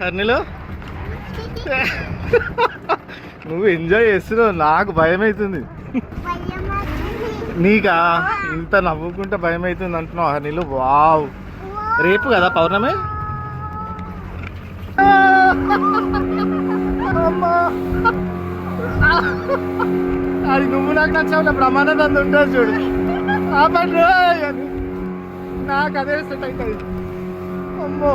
హర్నిలో నువ్వు ఎంజాయ్ చేస్తున్నావు, నాకు భయం అవుతుంది. నీకా ఇంత నవ్వుకుంటే భయం అవుతుంది అంటున్నావు హర్నిలు. వావ్, రేపు కదా పౌర్ణమి? అది నువ్వు నాకు నచ్చావు, బ్రహ్మానందం ఉంటాడు చూడు, నాకు అదే సెట్ అవుతుంది. అమ్మో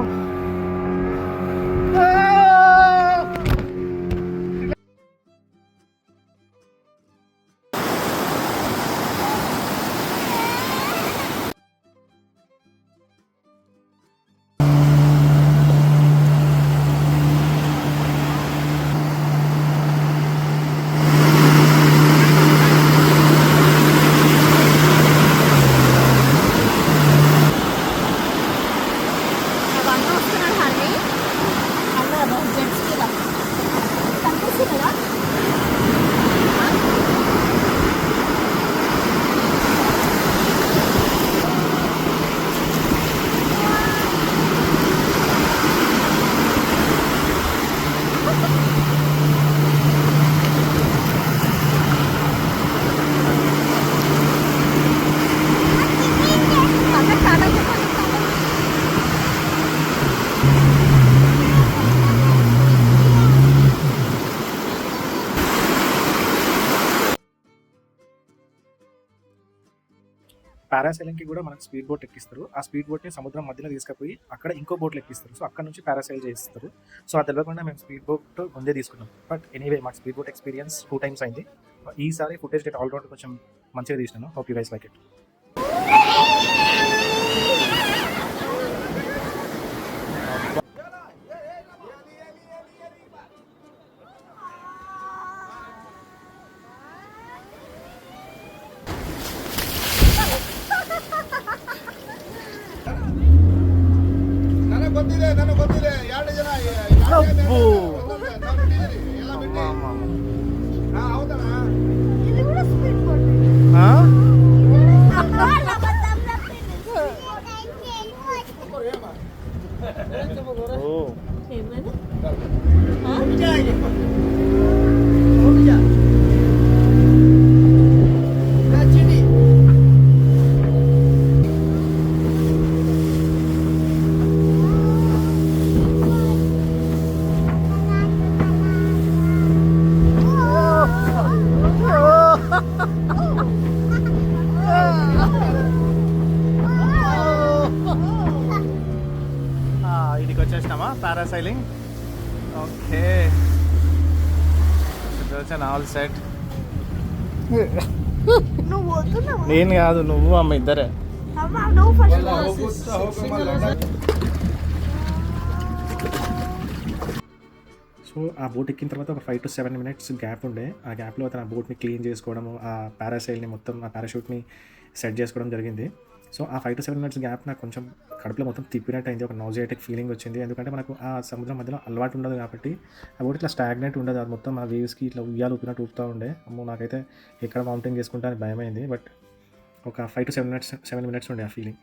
పారాసైలింగ్కి కూడా మనకు స్పీడ్ బోట్ ఎక్కిస్తారు. ఆ స్పీడ్ బోట్ని సముద్రం మధ్యలో తీసుకుపోయి అక్కడ ఇంకో బోట్లు ఎక్కిస్తారు. సో అక్కడ నుంచి పారాసైల్ చేస్తారు. సో అది తెలియకుండా మేము స్పీడ్ బోట్ ముందే తీసుకున్నాం. బట్ ఎనీవే మాకు స్పీడ్ బోట్ ఎక్స్పీరియన్స్ 2 times అయింది. ఈసారి ఫుటేజ్ డేట్ ఆల్ రౌండ్ కొంచెం మంచిగా తీసినాను. Hope you guys like it. ఇదికి వచ్చేసినామా పారాసైలింగ్. Okay, all set. నేను కాదు, నువ్వు అమ్మ ఇద్దరే. సో ఆ బోట్ ఎక్కిన తర్వాత ఒక 5 to 7 minutes గ్యాప్ ఉండే. ఆ గ్యాప్లో అతను ఆ బోట్ని క్లీన్ చేసుకోవడము, ఆ పారాసైల్ని మొత్తం ఆ పారాషూట్ని సెట్ చేసుకోవడం జరిగింది. సో ఆ 5 to 7 minutes గ్యాప్ నాకు కొంచెం కడుపులో మొత్తం తిప్పినట్టు అయింది. ఒక నాజియాటిక్ ఫీలింగ్ వచ్చింది. ఎందుకంటే మనకు ఆ సముద్రం మధ్యలో అలవాటు ఉండదు కాబట్టి ఆ బోట్ ఇట్లా స్టాగ్నెంట్ ఉండదు. అది మొత్తం ఆ వేవ్స్కి ఇట్లా ఉయ్యాలు ఊపినట్టు ఊపుతూ ఉండే. అమ్మో, నాకైతే ఎక్కడ మౌంటైన్ చేసుకుంటా అని భయమైంది. బట్ ఒక 5 to 7 minutes ఉండే ఆ ఫీలింగ్.